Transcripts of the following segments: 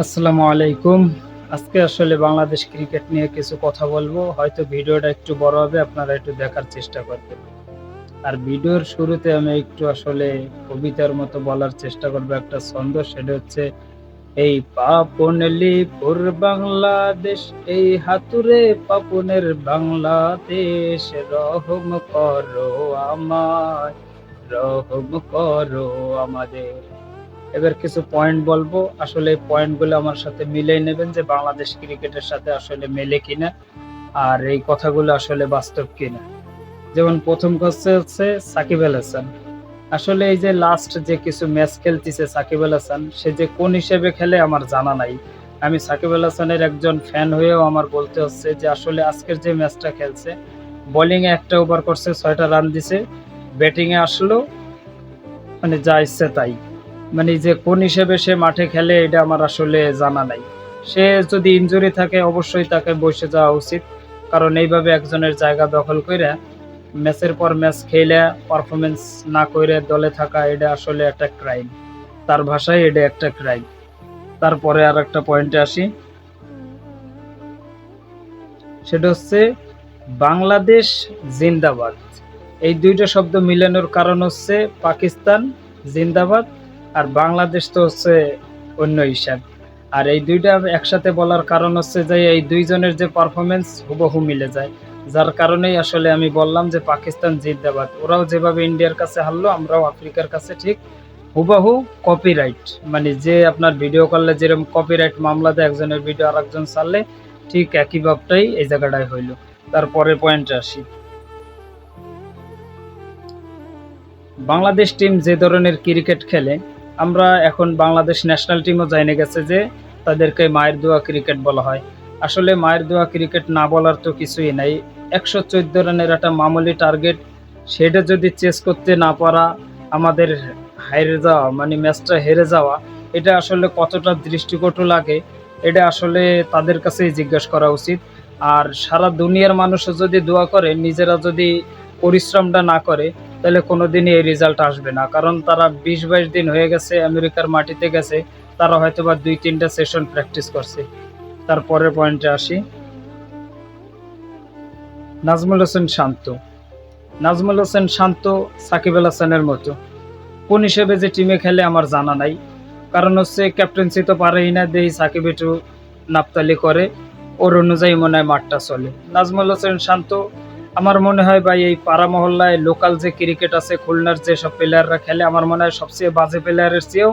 আসসালামু আলাইকুম। আজকে আসলে বাংলাদেশ ক্রিকেট নিয়ে কিছু কথা বলবো। হয়তো ভিডিওটা একটু বড় হবে, আপনারা একটু দেখার চেষ্টা করবেন। আর ভিডিওর শুরুতে আমি একটু আসলে কবিতার মতো বলার চেষ্টা করব একটা ছন্দ, সেটা হচ্ছে এই পাপনলিপুর বাংলাদেশ, এই হাতুড়ে পাপনের বাংলাদেশ, রহম করো আমায়, রহম করো আমাদের। এবার কিছু পয়েন্ট বলবো, আসলে এই পয়েন্টগুলো আমার সাথে মিলিয়ে নেবেন যে বাংলাদেশ ক্রিকেটের সাথে আসলে মেলে কিনা, আর এই কথাগুলো আসলে বাস্তব কিনা। যেমন প্রথম হচ্ছে সাকিব আল হাসান। আসলে এই যে লাস্ট যে কিছু ম্যাচ খেলতেছে সাকিব আল হাসান, সে যে কোন হিসেবে খেলে আমার জানা নাই। আমি সাকিব আল হাসানের একজন ফ্যান হয়েও আমার বলতে হচ্ছে যে আসলে আজকের যে ম্যাচটা খেলছে, বোলিংয়ে একটা ওভার করছে, 6টা রান দিছে, ব্যাটিংয়ে আসলো মানে যা ইচ্ছে তাই। মানে যে কোন হিসেবে সে মাঠে খেলে এটা আমার আসলে জানা নাই। সে যদি ইনজুরি থাকে অবশ্যই তাকে বসে যাওয়া উচিত। কারণ এইভাবে একজনের জায়গা দখল কইরা ম্যাচের পর ম্যাচ খেইলা পারফরম্যান্স না কইরে দলে থাকা, এটা আসলে একটা ক্রাইম। তার ভাষায় এটা একটা ক্রাইম। তারপরে আরেকটা পয়েন্টে আসি, সেটা হচ্ছে বাংলাদেশ জিন্দাবাদ। এই ২টা শব্দ মিলানোর কারণ হচ্ছে পাকিস্তান জিন্দাবাদ আর বাংলাদেশ তো হচ্ছে অন্য হিসাব। আর এই ২টা একসাথে বলার কারণ হচ্ছে যে এই ২ জনের যে পারফরম্যান্স হুবহু মিলে যায়। যার কারণেই আসলে আমি বললাম যে পাকিস্তান জিন্দাবাদ। ওরাও যেভাবে ইন্ডিয়ার কাছে হারলো, আমরাও আফ্রিকার কাছে ঠিক হুবহু কপিরাইট, মানে যে আপনার ভিডিও করলে যেরকম কপিরাইট মামলা দেয় একজনের ভিডিও আরেকজন ছাড়লে, ঠিক একই ভাবটাই এই জায়গাটায় হইল। তারপরের পয়েন্টে আসি, বাংলাদেশ টিম যে ধরনের ক্রিকেট খেলে, আমরা এখন বাংলাদেশ ন্যাশনাল টিমও জানিয়ে গেছে যে তাদেরকে মায়ের দোয়া ক্রিকেট বলা হয়। আসলে মায়ের দোয়া ক্রিকেট না বলার তো কিছুই নাই। ১১৪ রানের একটা মামুলি টার্গেট, সেটা যদি চেস করতে না পারা, আমাদের হেরে যাওয়া মানে ম্যাচটা হেরে যাওয়া, এটা আসলে কতটা দৃষ্টিকটু লাগে, এটা আসলে তাদের কাছেই জিজ্ঞেস করা উচিত। আর সারা দুনিয়ার মানুষও যদি দোয়া করে, নিজেরা যদি পরিশ্রমটা না করে, তাহলে কোনোদিনই এই রেজাল্ট আসবে না। কারণ তারা ২০-২২ দিন হয়ে গেছে আমেরিকার মাটিতে গেছে, তারা হয়তোবা ২-৩টা সেশন প্র্যাকটিস করছে। তারপরের পয়েন্টে আসি, নাজমুল হোসেন শান্ত। নাজমুল হোসেন শান্ত সাকিব আল হাসানের মতো কোন হিসেবে যে টিমে খেলে আমার জানা নাই। কারণ হচ্ছে ক্যাপ্টেন্সি তো পারেই না, দেই সাকিব একটু নাপতালি করে, ওর অনুযায়ী মনে হয় মাঠটা চলে। নাজমুল হোসেন শান্ত, আমার মনে হয় ভাই এই পাড়া মহল্লায় লোকাল যে ক্রিকেট আছে খুলনার যেসব প্লেয়াররা খেলে, আমার মনে হয় সবচেয়ে বাজে প্লেয়ারের চেয়েও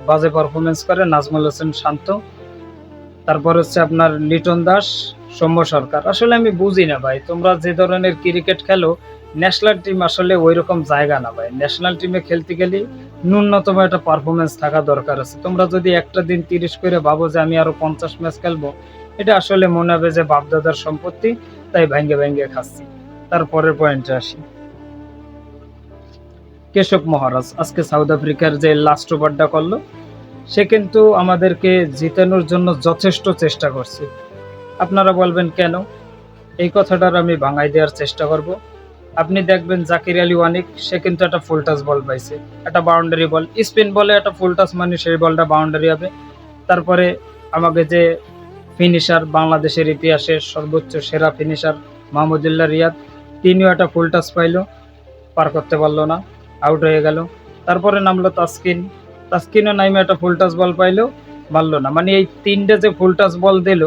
বাজে পারফরমেন্স করে নাজমুল হোসেন শান্ত। তারপর হচ্ছে আপনার লিটন দাস, সৌম্য সরকার। আসলে আমি বুঝি না ভাই, তোমরা যে ধরনের ক্রিকেট খেলো, ন্যাশনাল টিম আসলে ওই রকম জায়গা না ভাই। ন্যাশনাল টিমে খেলতে গেলে ন্যূনতম একটা পারফরমেন্স থাকা দরকার আছে। তোমরা যদি একটা দিন ৩০ করে ভাবো যে আমি আরো ৫০ ম্যাচ খেলবো, এটা আসলে মনে হবে যে বাপদাদার সম্পত্তি, তাই ভাঙ্গে ভাঙ্গে খাচ্ছি। তারপরের পয়েন্টে আসি, কেশব মহারাজ আজকে সাউথ আফ্রিকার যে লাস্ট ওভারটা করলো, সে কিন্তু আমাদেরকে জিতানোর জন্য যথেষ্ট চেষ্টা করছে। আপনারা বলবেন কেন, এই কথাটার আমি ভাঙাই দেওয়ার চেষ্টা করব। আপনি দেখবেন জাকির আলী ওয়ানিক, সে কিন্তু একটা ফুল টাচ বল পাইছে, একটা বাউন্ডারি বল, স্পিন বলে একটা ফুল টাচ মানে সেই বলটা বাউন্ডারি হবে। তারপরে আমাকে যে ফিনিশার, বাংলাদেশের ইতিহাসের সর্বোচ্চ সেরা ফিনিশার মাহমুদুল্লাহ রিয়াদ, তিনিও একটা ফুল টাচ পাইলো, পার করতে পারলো না, আউট হয়ে গেল। তারপরে নামলো তাসকিন, তাসকিনও নাইমে একটা ফুল টাচ বল পাইলো, মারলো না। মানে এই ৩টে যে ফুল টাচ বল দিল,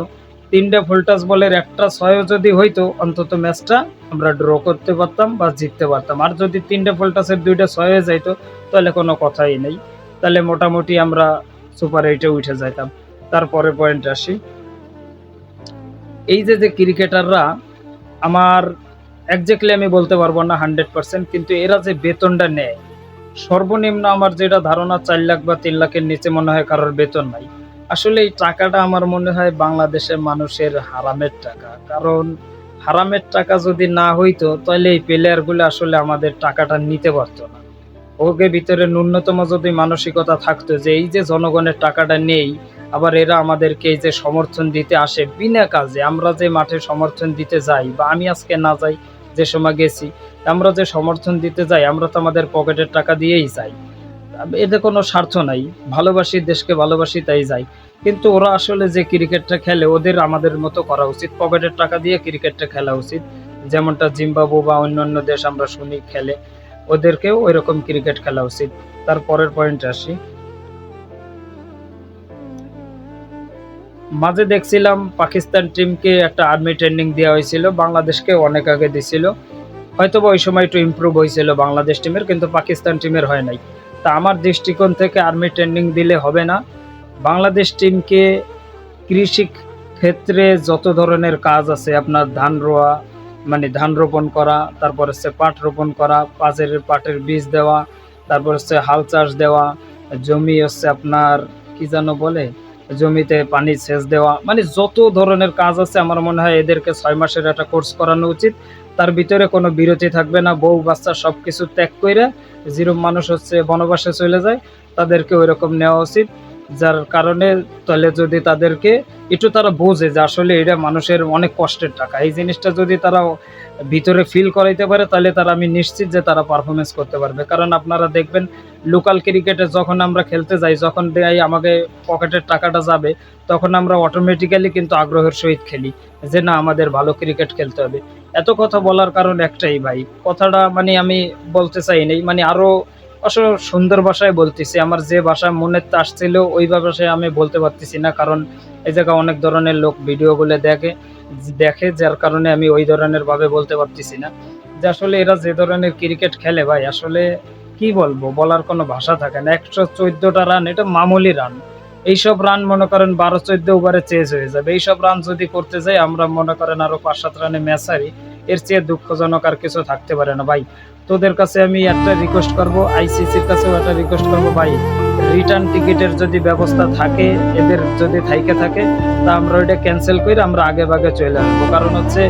৩টে ফুল টাচ বলের একটা ছয়ও যদি হইতো, অন্তত ম্যাচটা আমরা ড্র করতে পারতাম বা জিততে পারতাম। আর যদি ৩টে ফুল টাচের ২টা ছয় হয়ে যাইতো, তাহলে কোনো কথাই নেই, তাহলে মোটামুটি আমরা সুপার এইটে উঠে যাইতাম। তারপরে পয়েন্ট আসি, এই যে যে ক্রিকেটাররা, আমার একজাক্টলি আমি বলতে পারবো না 100%, কিন্তু এরা যে বেতনটা নেয়, সর্বনিম্ন আমার যেটা ধারণা ৪ লাখ বা ৩ লাখের নিচে মনে হয় কারোর বেতন নাই। আসলে এই টাকাটা আমার মনে হয় বাংলাদেশের মানুষের হারামের টাকা। কারণ হারামের টাকা যদি না হইতো, তাহলে এই প্লেয়ারগুলো আসলে আমাদের টাকাটা নিতে পারতো না। ওকে ভিতরে ন্যূনতম যদি মানসিকতা থাকতো যে এই যে জনগণের টাকাটা নেই, আবার এরা আমাদেরকে এই যে সমর্থন দিতে আসে বিনা কাজে, আমরা যে মাঠে সমর্থন দিতে যাই বা আমি আজকে না যাই, যে সময় গেছি, আমরা যে সমর্থন দিতে যাই, আমরা তো আমাদের পকেটের টাকা দিয়েই যাই। এতে কোনো স্বার্থ নাই। ভালোবাসি, দেশকে ভালোবাসি তাই যাই। কিন্তু ওরা আসলে যে ক্রিকেটটা খেলে ওদের আমাদের মতো করা উচিত। পকেটের টাকা দিয়ে ক্রিকেটটা খেলা উচিত। যেমনটা জিম্বাবু বা অন্যান্য দেশ আমরা শুনি খেলে। ওদেরকেও ঐরকম ক্রিকেট খেলা উচিত। তার পরের পয়েন্টে আসি। মাঝে দেখছিলাম পাকিস্তান টিমকে একটা আর্মি ট্রেনিং দেওয়া হয়েছিল, বাংলাদেশকে অনেক আগে দিছিল। হয়তোবা ওই সময় একটু ইমপ্রুভ হয়েছিল বাংলাদেশ টিমের, কিন্তু পাকিস্তান টিমের হয় নাই। তা আমার দৃষ্টিকোণ থেকে আর্মি ট্রেনিং দিলে হবে না। বাংলাদেশ টিমকে কৃষি ক্ষেত্রে যত ধরনের কাজ আছে, আপনার ধান রোয়া মানে ধান রোপণ করা, তারপর হচ্ছে পাট রোপণ করা, পাটের বীজ দেওয়া, তারপর হচ্ছে হাল চাষ দেওয়া, জমি হচ্ছে আপনার কি যেন বলে, জমিতে পানি সেচ দেওয়া, মানে যত ধরনের কাজ আছে আমার মনে হয় এদেরকে 6 মাসের একটা কোর্স করানো উচিত। তার ভিতরে কোনো বিরতি থাকবে না, বউ বাচ্চা সবকিছু ত্যাগ করে যেরকম মানুষ হচ্ছে বনবাসে চলে যায় তাদেরকে ওইরকম নেওয়া উচিত। যার কারণে তাহলে যদি তাদেরকে একটু তারা বোঝে যে আসলে এটা মানুষের অনেক কষ্টের টাকা, এই জিনিসটা যদি তারা ভিতরে ফিল করাইতে পারে তাহলে তারা, আমি নিশ্চিত যে তারা পারফরমেন্স করতে পারবে। কারণ আপনারা দেখবেন লোকাল ক্রিকেটে যখন আমরা খেলতে যাই, যখন দেয় আমাকে পকেটের টাকাটা যাবে, তখন আমরা অটোমেটিক্যালি কিন্তু আগ্রহের সহিত খেলি যে না আমাদের ভালো ক্রিকেট খেলতে হবে। এত কথা বলার কারণ একটাই ভাই, কথাটা মানে আমি বলতে চাই নাই, মানে আরো আসলে সুন্দর ভাষায় বলতেছি, আমার যে ভাষা মনে আসছিল ওই ভাষায় আমি বলতে পারতেছি না, কারণ এই জায়গায় অনেক ধরনের লোক ভিডিওগুলো দেখে যার কারণে আমি ওই ধরনের ভাবে বলতে পারতেছি না। যে আসলে এরা যে ধরনের ক্রিকেট খেলে ভাই, আসলে কি বলবো, বলার কোনো ভাষা থাকে না। 114টা রান এটা মামুলি রান। এইসব রান মনে করেন 12-14 ওভারে চেজ হয়ে যাবে। এইসব রান যদি করতে যাই আমরা মনে করেন আরো 5-7 রানে ম্যাচ হারি, এর চেয়ে দুঃখজনক আর কিছু থাকতে পারে না ভাই। তোদের কাছে আমি একটা রিকোয়েস্ট করব, আইসিসির কাছেও একটা রিকোয়েস্ট করব ভাই, রিটার্ন টিকিটের যদি ব্যবস্থা থাকে, এদের যদি থাইকে থাকে, তা আমরা ওইটা ক্যান্সেল করে আমরা আগে ভাগে চলে আসবো। কারণ হচ্ছে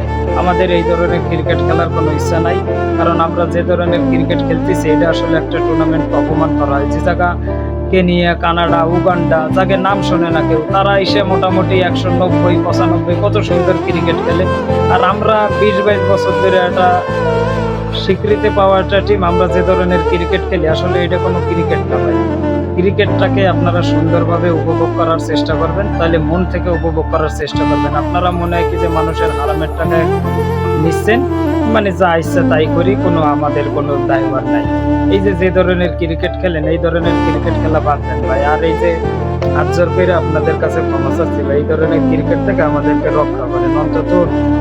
আমাদের এই ধরনের ক্রিকেট খেলার কোনো ইচ্ছা নাই। কারণ আমরা যে ধরনের ক্রিকেট খেলতেছি এটা আসলে একটা টুর্নামেন্ট অপমান করা হয়। যে জায়গা কেনিয়া, কানাডা, উগান্ডা, যাকে নাম শোনে না কেউ, তারা এসে মোটামুটি 190-95 কত সুন্দর ক্রিকেট খেলে। আর আমরা 20-22 বছর ধরে একটা স্বীকৃতি পাওয়া একটা টিম, আমরা যে ধরনের ক্রিকেট খেলি আসলে এটা কোনো ক্রিকেট না ভাই। ক্রিকেটটাকে আপনারা সুন্দরভাবে উপভোগ করার চেষ্টা করবেন, তাহলে মন থেকে উপভোগ করার চেষ্টা করবেন। আপনারা মনে হয় কি যে মানুষের হারামের টাকায় নিচ্ছেন, মানে যা ইচ্ছা তাই করি, কোনো আমাদের কোনো দায়ভার নাই। এই যে যে ধরনের ক্রিকেট খেলেন এই ধরনের ক্রিকেট খেলা বাদ দেন ভাই। আর এই যে হাত জোর করে আপনাদের কাছে ক্ষমা চাচ্ছি ভাই, এই ধরনের ক্রিকেট থেকে আমাদেরকে রক্ষা করেন, অন্তত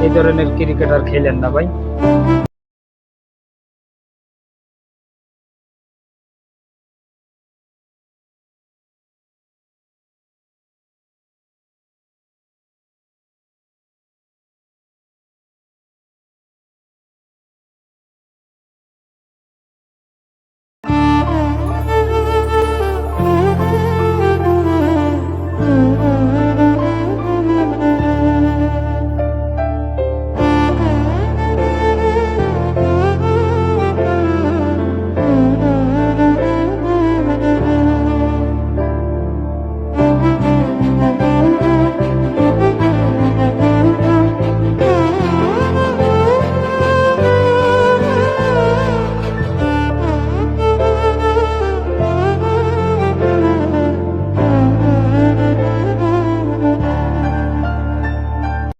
এই ধরনের ক্রিকেট আর খেলেন না ভাই।